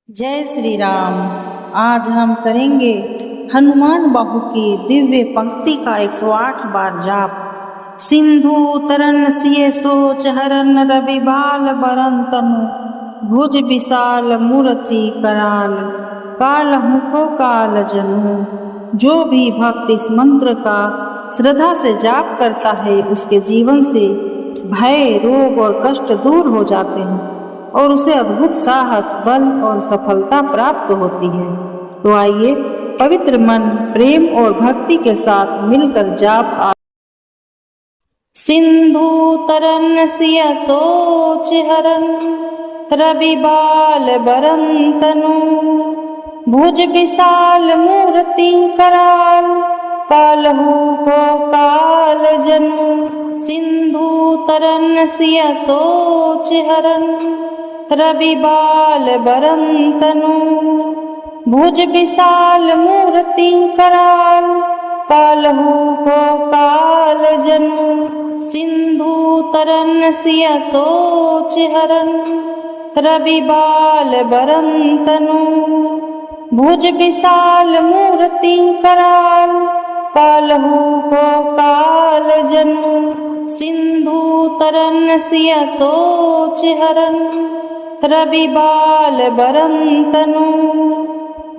जय श्री राम। आज हम करेंगे हनुमान बाहु की दिव्य पंक्ति का 108 बार जाप। सिंधु तरन सिय सोच हरन रवि बाल बरन तनु भुज विशाल मूर्ति कराल कालहु को काल जनु। जो भी भक्त इस मंत्र का श्रद्धा से जाप करता है उसके जीवन से भय, रोग और कष्ट दूर हो जाते हैं और उसे अद्भुत साहस, बल और सफलता प्राप्त होती है। तो आइए पवित्र मन, प्रेम और भक्ति के साथ मिलकर जाप। सिंधु तरन सिय सोच हरन रवि बाल बरन तनु भुज विशाल मूर्ति कराल कालहु को काल जनु। सिंधु तरन सिय सोच हरन रवि बाल बरन तनु भुज विशाल मूर्ति कराल कालहु को काल जनु। सिंधु तरन सिय सोच हरन रवि बाल बरन तनु भुज विशाल मूर्ति कराल कालहु को काल जनु। सिंधु तरन सिय सोच हरन रवि बाल बरन तनु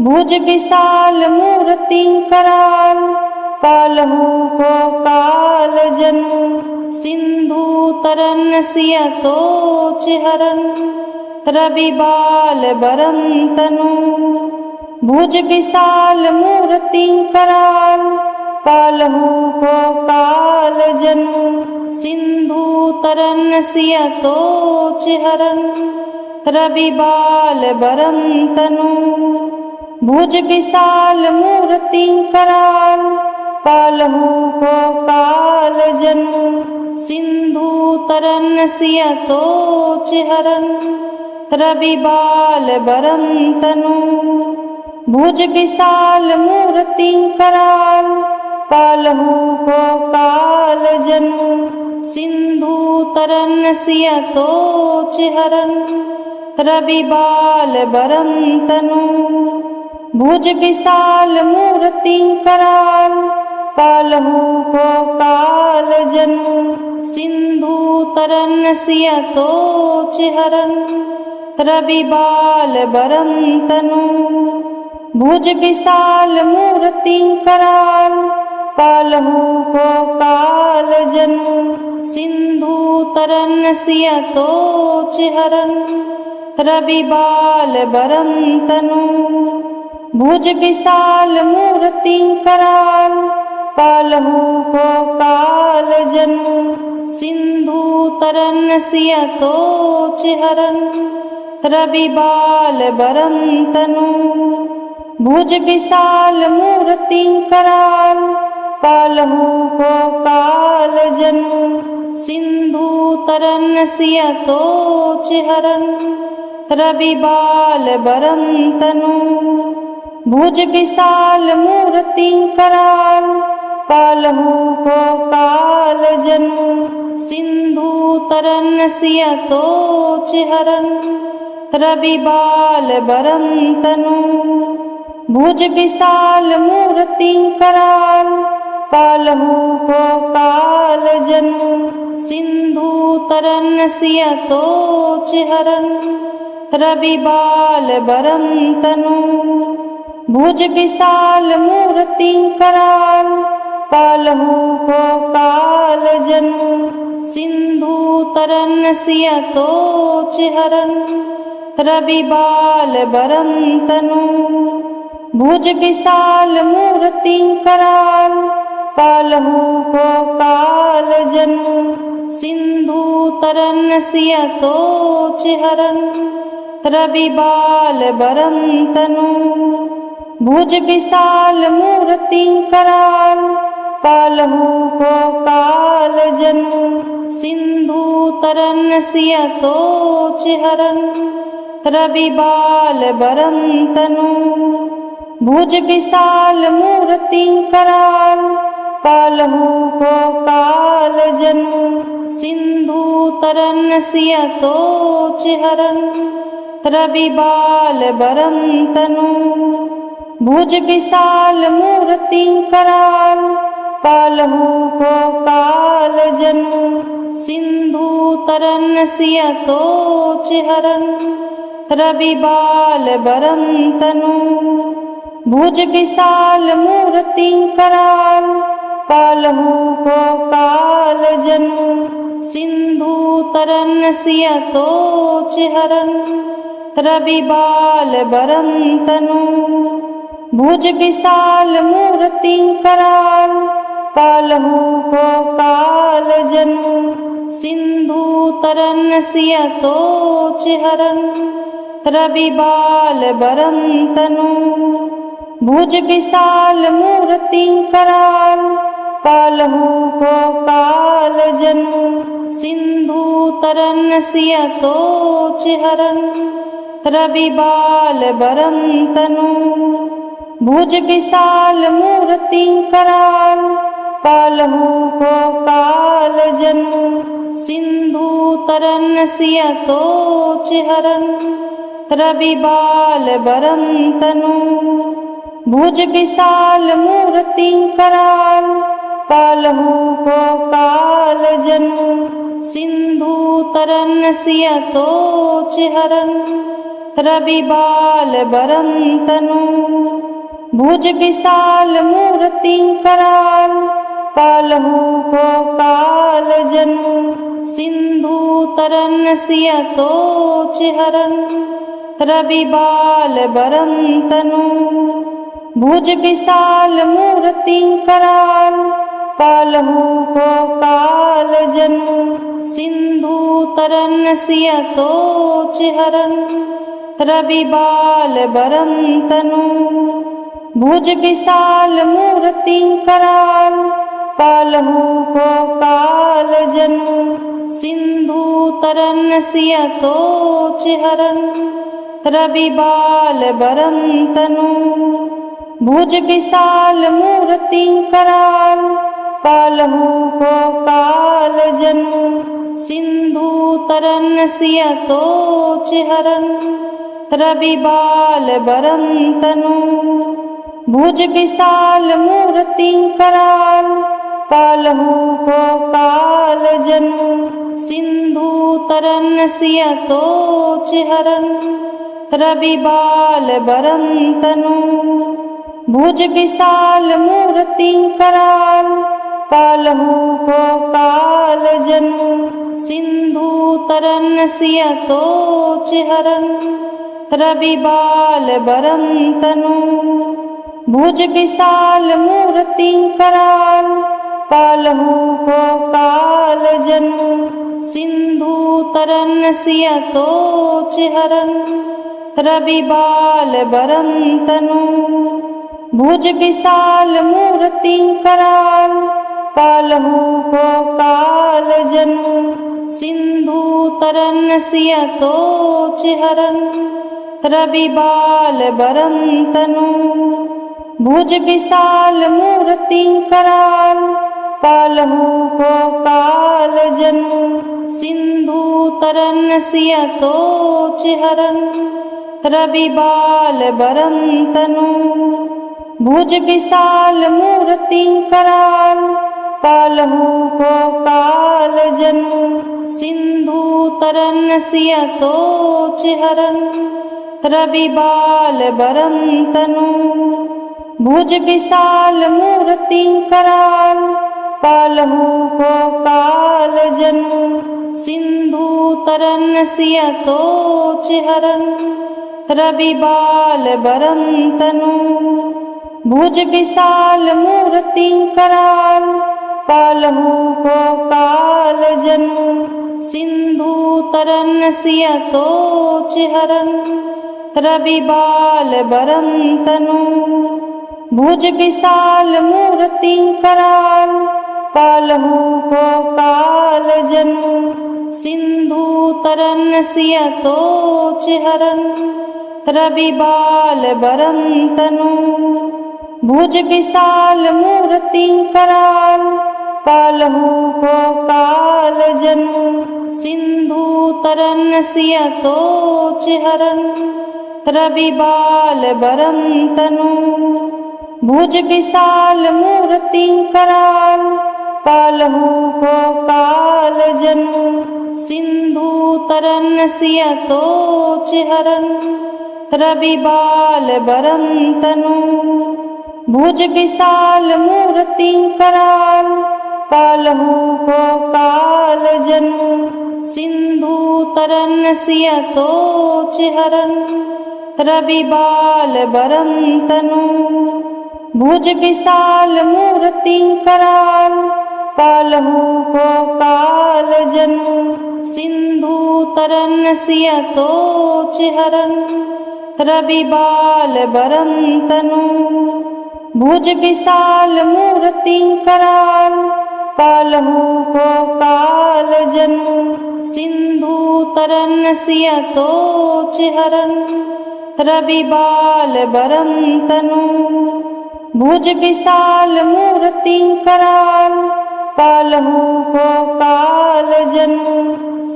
भुज विशाल मूर्ति कराल कालहु को काल जनु। सिंधु तरन सिय सोच हरन रवि बाल बरन तनु भुज विशाल मूर्ति कराल कालहु को काल जनु। सिंधु तरन सिय सोच हरन रवि बाल बरन तनु भुज विशाल मूर्ति कराल कालहु को काल जनु। सिंधु तरन सिय सोच हरन रवि बाल बरन तनु भुज विशाल मूर्ति कराल कालहु को काल जनु। सिंधु तरन सिय सोच हरन रवि बाल बरन तनु भुज विशाल मूर्ति कराल कालहु को काल जनु। सिंधु तरन सिय सोच हरन रवि बाल बरन तनु भुज विशाल मूर्ति कराल कालहु को काल जनु। सिंधु तरन सिय सोच हरन रवि बाल बरन तनु भुज विशाल मूर्ति कराल कालहु को काल जनु। सिंधु तरन सिय सोच हरन रवि बाल बरन तनु भुज विशाल मूर्ति कराल कालहु को काल जनु। सिंधु तरन सिय सोच हरन रवि बाल बरन तनु भुज विशाल मूर्ति कराल कालहु को काल जनु। सिंधु तरन सिय सोच हरन रवि बाल बरन तनु भुज विशाल मूर्ति कराल कालहु को काल जनु। सिंधु तरन सिय सोच हरन रवि बाल बरन तनु भुज विशाल मूर्ति कराल कालहु को काल जनु। सिंधु तरन सिय सोच हरन रवि बाल बरन तनु भुज विशाल मूर्ति कराल कालहु को काल जनु। सिंधु तरन सिय सोच हरन रवि बाल बरन तनु भुज विशाल मूर्ति कराल कालहु को काल जनु। सिंधु तरन सिय सोच हरन रवि बाल बरन तनु भुज विशाल मूर्ति कराल कालहु को काल जनु। सिंधु तरन सिय सोच हरन रवि बाल बरम तनु भुज विशाल मूर्ति कराल कालहु को काल जनु सिंधु तरन सिया सोच हरन रवि बाल बरम तनु भुज विशाल मूर्ति कराल कालहु को काल जनु सिंधु तरन सिया सोच हरन रवि बाल बरम तनु भुज विशाल मूर्ति कराल कालहु को काल जनु सिंधु तरन सिया सोच हरन रवि बाल बरम तनु भुज विशाल मूर्ति कराल कालहु को काल जनु सिंधु तरन सिया सोच हरन रवि बाल बरम तनु भुज विशाल मूर्ति कराल कालहु को काल जनु सिंधु तरन सिया सोच हरन रवि बाल बरम तनु भुज विशाल मूर्ति कराल कालहु को काल जनु सिंधु तरन सिया सोच हरन रवि बाल बरम तनु भुज विशाल मूर्ति कराल कालहु को काल जनु सिंधु तरन सिया सोच हरन रवि बाल बरम तनु भुज विशाल मूर्ति कराल कालहु को काल जनु सिंधु तरन सिया सोच हरन रवि बाल बरम तनु भुज विशाल मूर्ति कराल कालहु को काल जनु सिंधु तरन सिया सोच हरन रवि बाल बरम तनु भुज विशाल मूर्ति कराल कालहु को काल जनु सिंधु तरन सिया सोच हरन रवि बाल बरम तनु भुज विशाल मूर्ति कराल कालहु को काल जनु सिंधु तरन सिया सोच हरन रवि बाल बरम तनु भुज विशाल मूर्ति कराल कालहु को काल जनु सिंधु तरन सिया सोच हरन रवि बाल बरम तनु भुज विशाल मूर्ति कराल कालहु को काल जनु सिंधु तरन सिया सोच हरन रवि बाल बरम तनु भुज विशाल मूर्ति कराल कालहु को काल जनु सिंधु तरन सिया सोच हरन रवि बाल बरम तनु भुज विशाल मूर्ति कराल कालहु को काल जनु सिंधु तरन सिया सोच हरन रवि बाल बरम तनु भुज विशाल मूर्ति कराल कालहु को काल जनु सिंधु तरन सिया सोच हरन रवि बाल बरम तनु भुज विशाल मूर्ति कराल कालहु को काल जनु सिंधु तरन सिया सोच हरन रवि बाल बरम तनु भुज विशाल मूर्ति कराल कालहु को काल जनु सिंधु तरन सिया सोच हरन रवि बाल बरम तनु भुज विशाल मूर्ति कराल कालहु को काल जनु सिंधु तरन सिया सोच हरन रवि बाल बरम तनु भुज विशाल मूर्ति कराल कालहु को काल जनु सिन्धुतरन्नस्य शोच हरन् रविबाल बरं तनु भुज विशाल मूर्ति कराल कालहु को काल जनु सिन्धुतरन्नस्य शोच हरन् रविबाल बरं तनु भुज विशाल मूर्ति कराल कालहु को काल जनु सिन्धुतरन्नस्य शोच हरन् रविबाल बरं तनु भुज विशाल मूर्ति कराल कालहु को काल जनु सिन्धुतरन्नस्य शोच हरन् रविबाल बरं तनु भुज विशाल मूर्ति कराल कालहु को काल जनु सिन्धुतरन्नस्य शोच हरन् रविबाल बरं तनु भुज विशाल मूर्ति कराल कालहु को काल जनु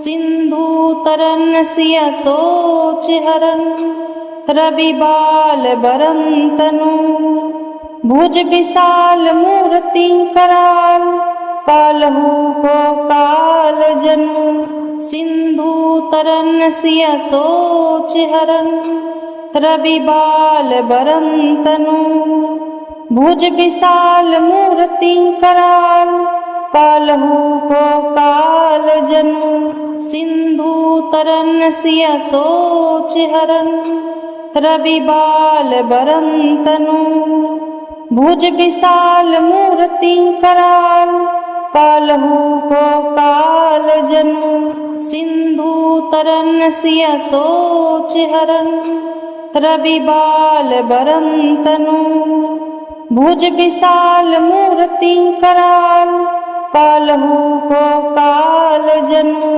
सिन्धुतरन्नस्य शोच हरन् रविबाल बरं तनु भुज विशाल मूर्ति कराल कालहु को काल जनु सिन्धुतरन्नस्य शोच हरन् रविबाल बरं तनु भुज विशाल मूर्ति कराल कालहु को काल जनु सिन्धुतरन्नस्य शोच हरन् रविबाल बरं तनु भुज विशाल मूर्ति कराल कालहु को काल जनु सिन्धुतरन्नस्य शोच हरन् रविबाल बरं तनु भुज विशाल मूर्ति कराल कालहु को काल जनु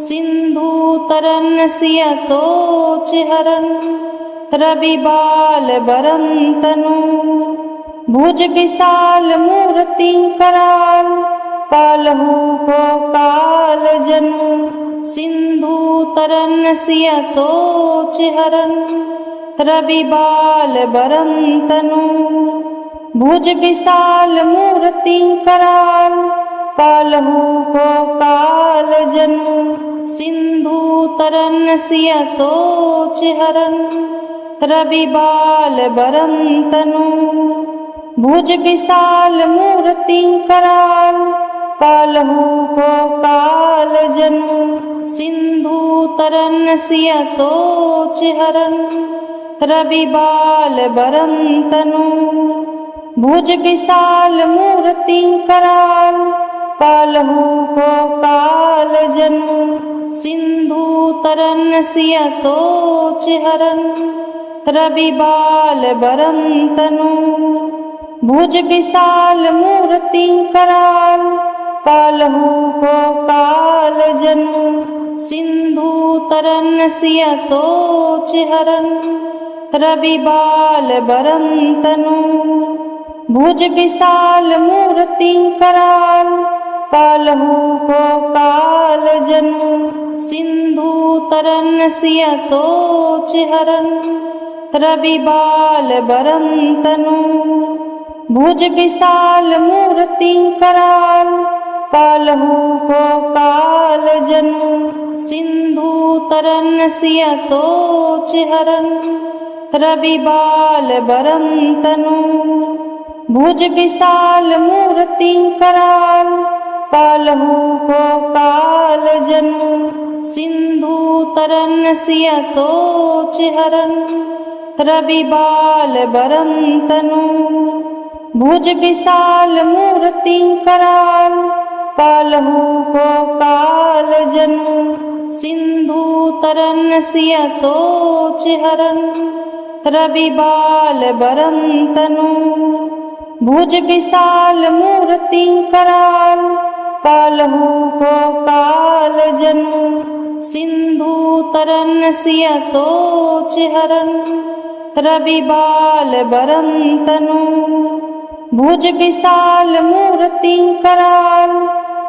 सिन्धुतरन्नस्य शोच हरन् रविबाल बरं तनु भुज विशाल मूर्ति कराल कालहु को काल जनु सिन्धुतरन्नस्य शोच हरन् रविबाल बरं तनु भुज विशाल मूर्ति कराल कालहु को काल जनु सिन्धुतरन्नस्य शोच हरन् रविबाल बरं तनु भुज विशाल मूर्ति कराल कालहु को काल जनु सिन्धुतरन्नस्य शोच हरन् रविबाल बरं तनु भुज विशाल मूर्ति कराल कालहु को काल जनु सिन्धुतरन्नस्य शोच हरन् रविबाल बरं तनु भुज विशाल मूर्ति कराल कालहु को काल जनु सिन्धुतरन्नस्य शोच हरन् रविबाल बरं तनु भुज विशाल मूर्ति कराल कालहु को काल जनु सिन्धुतरन्नस्य शोच हरन् रविबाल बरं तनु भुज विशाल मूर्ति कराल कालहु को काल जनु सिन्धुतरन्नस्य शोच हरन् रविबाल बरं तनु भुज विशाल मूर्ति कराल कालहु को काल जनु सिन्धुतरन्नस्य शोच हरन् रविबाल बरं तनु भुज विशाल मूर्ति कराल कालहु को काल जनु सिन्धुतरन्नस्य शोच हरन् रविबाल बरं तनु भुज विशाल मूर्ति कराल कालहु को काल जनु सिन्धुतरन्नस्य शोच हरन् रविबाल बरं तनु भुज विशाल मूर्ति कराल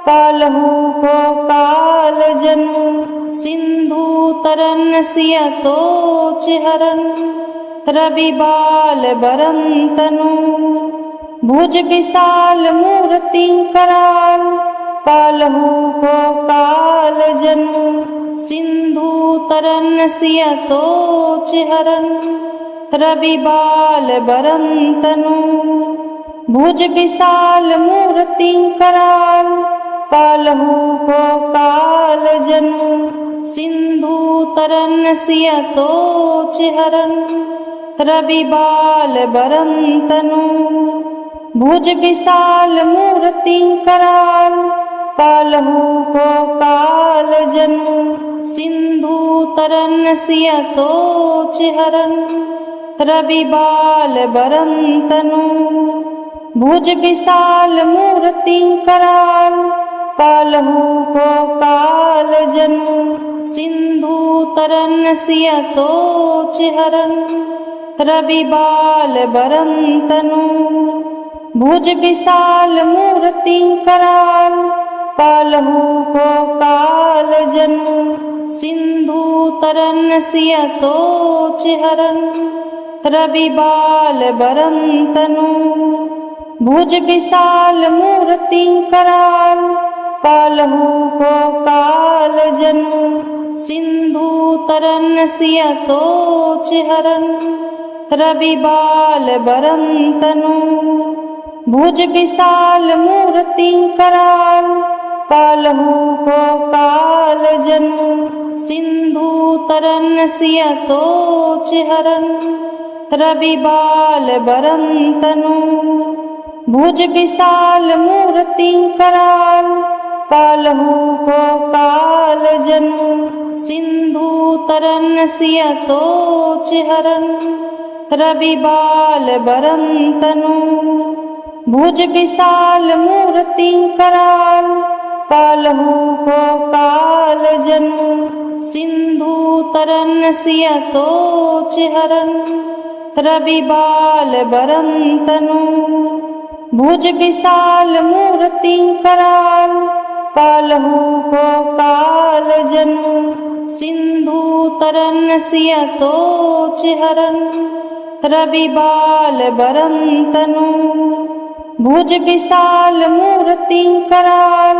कालहु को काल जन्म सिंधु तरन सिय सोच हरन रवि बाल बरन तनु भुज विशाल मूर्ति कराल कालहु को काल जन्म सिंधु तरन सिय सोच हरन रवि बाल बरन तनु भुज विशाल मूर्ति कराल कालहु को काल जन्म सिंधु तरन सिय सोच हरन रवि बाल बरन तनु भुज विशाल मूर्ति कराल कालहु को काल जन्म सिंधु तरन सिय सोच हरन रवि बाल बरन तनु भुज विशाल मूर्ति कराल कालहु को काल जन्म सिंधु तरन सिय सोच हरन रवि बाल बरन तनु भुज विशाल मूर्ति कराल कालहु को काल जन्म सिंधु तरन सिय सोच हरन रवि बाल बरन तनु भुज विशाल मूर्ति कराल कालहु को काल जन्म सिंधु तरन सिय सोच हरन रवि बाल बरन तनु भुज विशाल मूर्ति कराल कालहु को काल जन्म सिंधु तरन सिय सोच हरन रवि बाल बरन तनु भुज विशाल मूर्ति कराल कालहु को काल जन्म सिंधु तरन सिय सोच हरन रवि बाल बरन तनु भुज विशाल मूर्ति कराल कालहु को काल जन्म सिंधु तरन सिय सोच हरन रवि बाल बरन तनु भुज विशाल मूर्ति कराल कालहु को काल जन्म सिंधु तरन सिय सोच हरन रवि बाल बरन तनु भुज विशाल मूर्ति कराल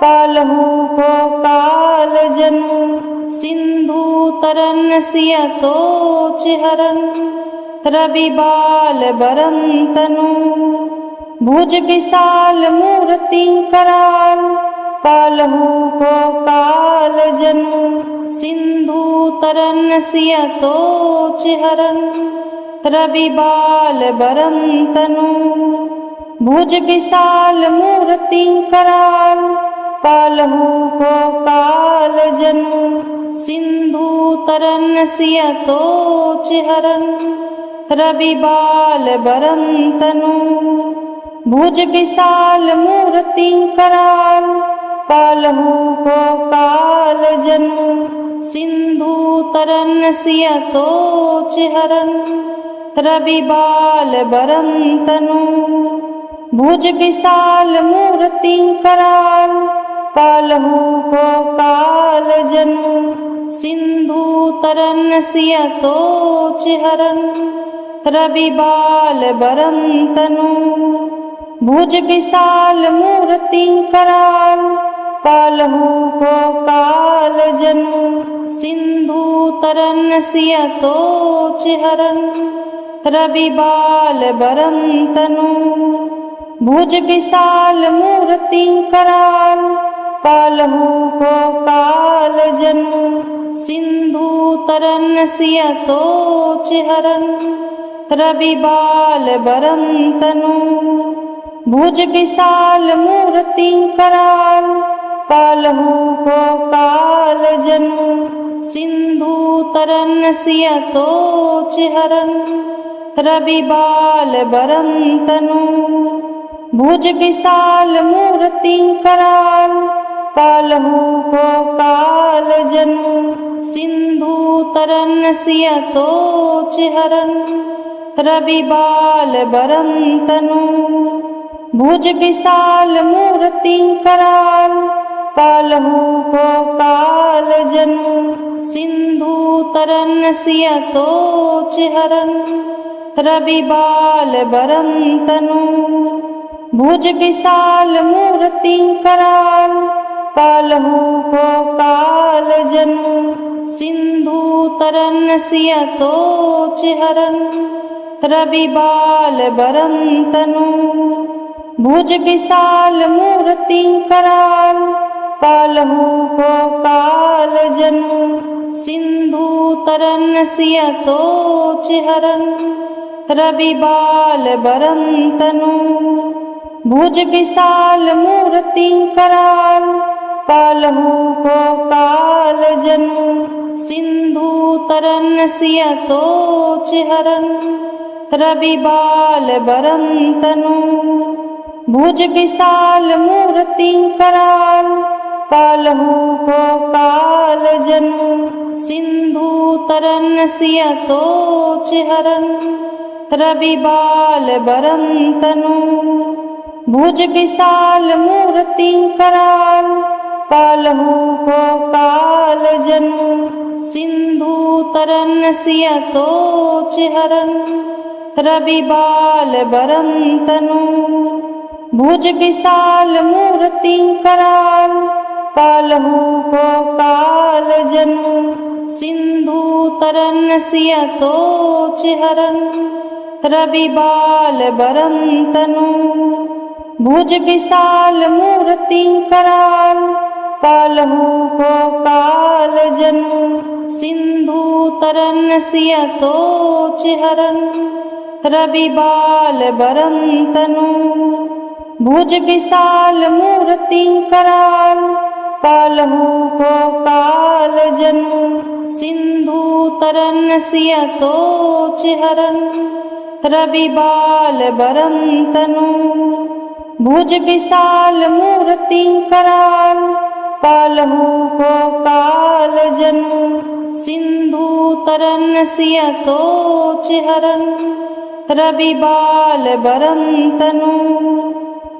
कालहु को काल जन्म सिंधु तरन सिय सोच हरन रवि बाल बरन तनु भुज विशाल मूर्ति कराल कालहु को काल जन्म सिंधु तरन सिय सोच हरन रवि बाल बरन तनु भुज विशाल मूर्ति कराल कालहु को काल जन्म सिंधु तरन सिय सोच हरन रवि बाल बरन तनु भुज विशाल मूर्ति कराल कालहु को काल जन्म सिंधु तरन सिय सोच हरन रवि बाल बरन तनु भुज विशाल मूर्ति कराल कालहु को काल जन्म सिंधु तरन सिय सोच हरन रवि बाल बरन तनु भुज विशाल मूर्ति कराल कालहु को काल जन्म सिंधु तरन सिय सोच हरन रवि बाल बरन तनु भुज विशाल मूर्ति कराल कालहु को काल जन्म सिंधु तरन सिय सोच हरन रवि बाल बरन तनु भुज विशाल मूर्ति कराल कालहु को काल जन्म सिंधु तरन सिय सोच हरन रवि बाल बरन तनु भुज विशाल मूर्ति कराल कालहु को काल जन्म सिंधु तरन सिय सोच हरन रवि बाल बरन तनु भुज विशाल मूर्ति कराल, कालहु को काल जनु। सिंधु तरन सिया सोच हरन, रवि बाल बरम तनु। भुज विशाल मूर्ति कराल, कालहु को काल जनु। सिंधु तरन सिया सोच हरन, रवि बाल बरम तनु। भुज विशाल मूर्ति कराल, कालहु को काल जनु। सिंधु तरन सिया सोच हरन, रवि बाल बरम तनु। भुज विशाल मूर्ति कराल, कालहु को काल जनु। सिंधु तरन सिया सोच हरन, रवि बाल बरम तनु। भुज विशाल मूर्ति कराल, कालहु को काल जनु। सिंधु तरन सिया सोच हरन, रवि बाल बरम तनु। भुज विशाल मूर्ति कराल, कालहु को काल जनु। सिंधु तरन सिया सोच हरन, रवि बाल बरम तनु। भुज विशाल मूर्ति कराल, कालहु को काल जनु। सिंधु तरन सिया सोच हरन, रवि बाल बरम तनु। भुज विशाल मूर्ति कराल, कालहु को काल जनु। सिंधु तरन सिया सोच हरन, रवि बाल बरम तनु। भुज विशाल मूर्ति कराल, कालहु को काल जनु। सिंधु तरन सिया सोच हरन, रवि बाल बरम तनु। भुज विशाल मूर्ति कराल, कालहु को काल जनु। सिंधु तरन सिया सोच हरन, रवि बाल बरम तनु।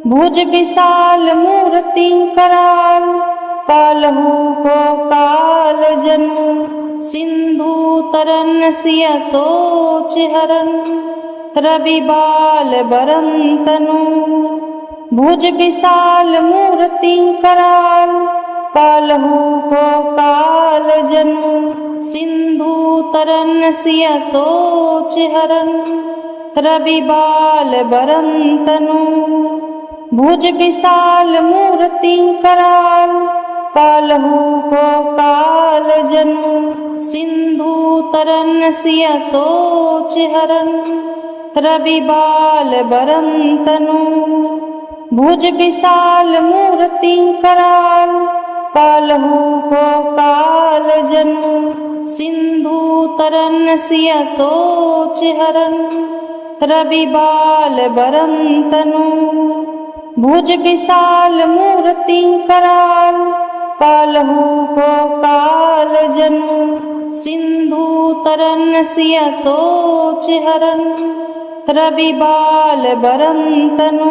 भुज विशाल मूर्ति कराल, कालहु को काल जनु। सिंधु तरन सिया सोच हरन, रवि बाल बरम तनु। भुज विशाल मूर्ति कराल, कालहु को काल जनु। सिंधु तरन सिया सोच हरन, रवि बाल बरम तनु। भुज विशाल मूर्ति कराल, कालहु को काल जनु। सिंधु तरन सिया सोच हरन, रवि बाल बरम तनु। भुज विशाल मूर्ति कराल, कालहु को काल जनु। सिंधु तरन सिया सोच हरन, रवि बाल बरम तनु। भुज विशाल मूर्ति कराल, कालहु को काल जनु। सिंधु तरन सिया सोच हरन, रवि बाल बरम तनु।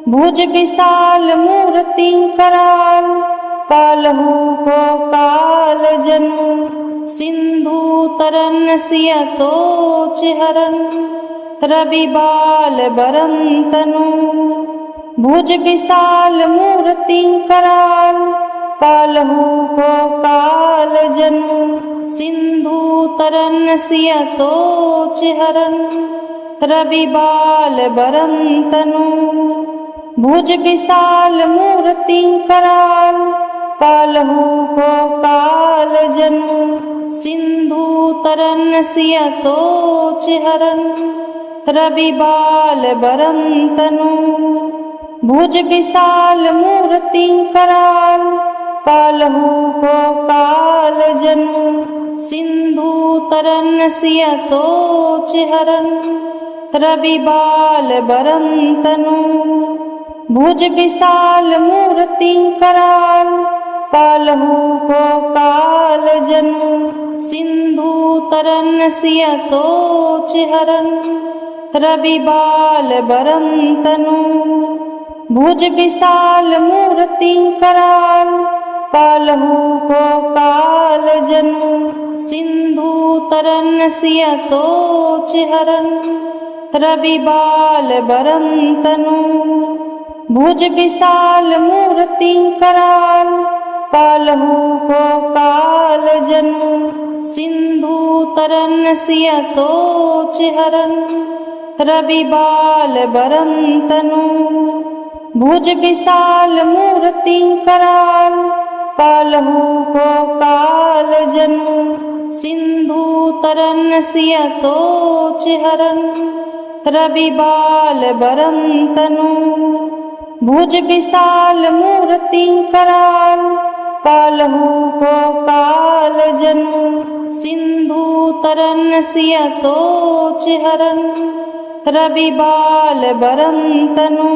भुज विशाल मूर्ति कराल, कालहु को काल जनु। सिंधु तरन सिया सोच हरन, रवि बाल बरम तनु। भुज विशाल मूर्ति कराल, कालहु को काल जनु। सिंधु तरन सिया सोच हरन, रवि बाल बरम तनु। भुज विशाल मूर्ति कराल, कालहु को काल जनु। सिंधु तरन सिया सोच हरन, रवि बाल बरम तनु। भुज विशाल मूर्ति कराल, कालहु को काल जनु। सिंधु तरन सिया सोच हरन, रवि बाल बरम तनु। भुज विशाल मूर्ति कराल, कालहु को काल जनु। सिंधु तरन सिया सोच हरन, रवि बाल बरम तनु। भुज विशाल मूर्ति कराल, कालहु को काल जनु। सिंधु तरन सिय सोच हरन, रवि बाल बरम तनु। भुज विशाल मूर्ति कराल, कालहु को काल जनु। सिंधु तरन सिय सोच हरन, रवि बाल बरम तनु। भुज विशाल मूर्ति कराल, कालहु को काल जनु। सिंधु तरन सिय सोच हरन, रवि बाल बरम तनु। भुज विशाल मूर्ति कराल, कालहु को काल जनु। सिंधु तरन सिय सोच हरन, रवि बाल बरम तनु।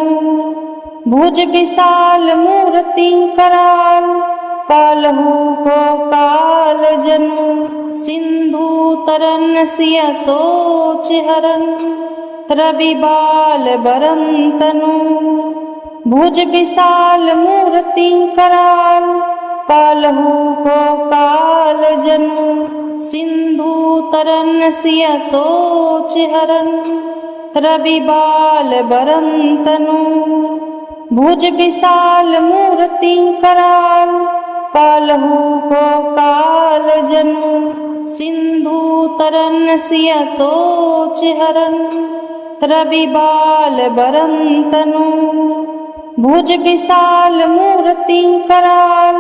भुज विशाल मूर्ति कराल, कालहु को काल जनु। सिंधु तरन सिय सोच हरन, रवि बाल बरम तनु। भुज विशाल मूर्ति कराल, कालहु को काल जनु। सिंधु तरन सिय सोच हरन, रवि बाल बरम तनु। भुज विशाल मूर्ति कराल, कालहु को काल जनु। सिंधु तरन सिय सोच हरन, रवि बाल बरम तनु। भुज विशाल मूर्ति कराल,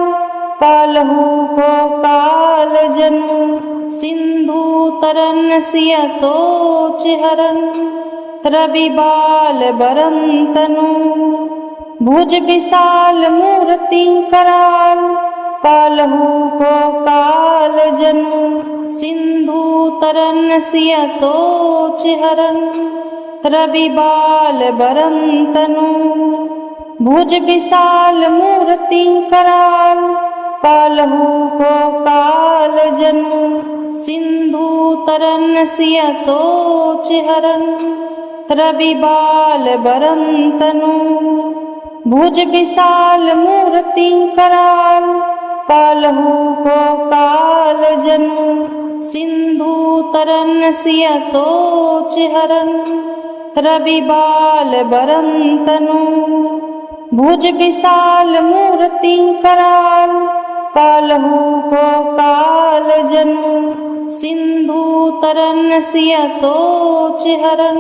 कालहु को काल जनु। सिंधु तरन सिय सोच हरन, रवि बाल बरम तनु। भुज विशाल मूर्ति कराल, कालहु को काल जनु। सिंधु तरन सिय सोच हरन, रवि बाल बरम तनु। भुज विशाल मूर्ति कराल, कालहु को काल जनु। सिंधु तरन सिय सोच हरन, रवि बाल बरम तनु। भुज विशाल मूर्ति कराल, कालहु को काल जनु। सिंधु तरन सिय सोच हरन, रवि बाल बरम तनु। भुज विशाल मूर्ति कराल, कालहु को काल जनु। सिंधु तरन सिय सोच हरन,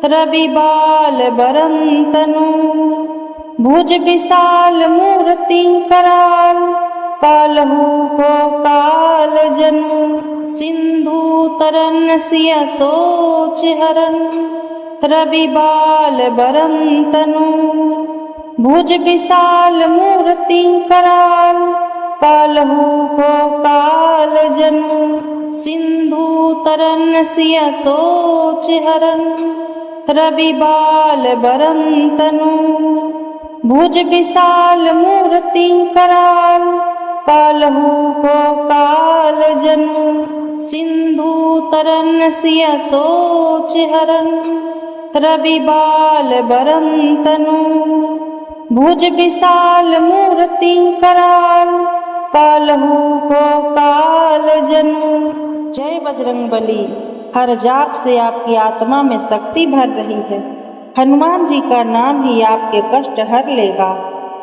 रवि बाल बरम तनु। भुज विशाल मूर्ति कराल, कालहु को काल जनु। सिंधु तरन सिय सोच हरन, रवि बाल बरम तनु। भुज विशाल मूर्ति कराल, कालहु को काल जनु। सिंधु तरन सिय सोच हरन, रवि बाल बरम तनु। भुज विशाल मूर्ति कराल, कालहु को काल जनु। सिंधु तरन सिय सोच हरन, रवि बाल बरम तनु। भुज विशाल मूर्ति कराल, कालहु को काल जनु। जय बजरंगबली। हर जाप से आपकी आत्मा में शक्ति भर रही है। हनुमान जी का नाम ही आपके कष्ट हर लेगा।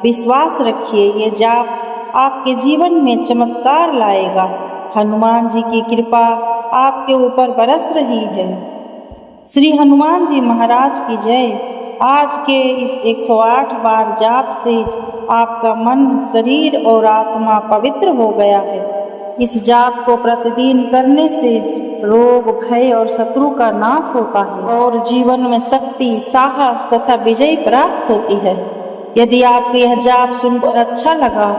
विश्वास रखिए, ये जाप आपके जीवन में चमत्कार लाएगा। हनुमान जी की कृपा आपके ऊपर बरस रही है। श्री हनुमान जी महाराज की जय। आज के इस 108 बार जाप से आपका मन, शरीर और आत्मा पवित्र हो गया है। इस जाप को प्रतिदिन करने से रोग, भय और शत्रु का नाश होता है और जीवन में शक्ति, साहस तथा विजय प्राप्त होती है। यदि आपको यह जाप सुनकर अच्छा लगा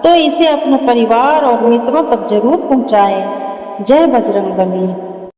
तो इसे अपने परिवार और मित्रों तक जरूर पहुंचाएं। जय बजरंगबली।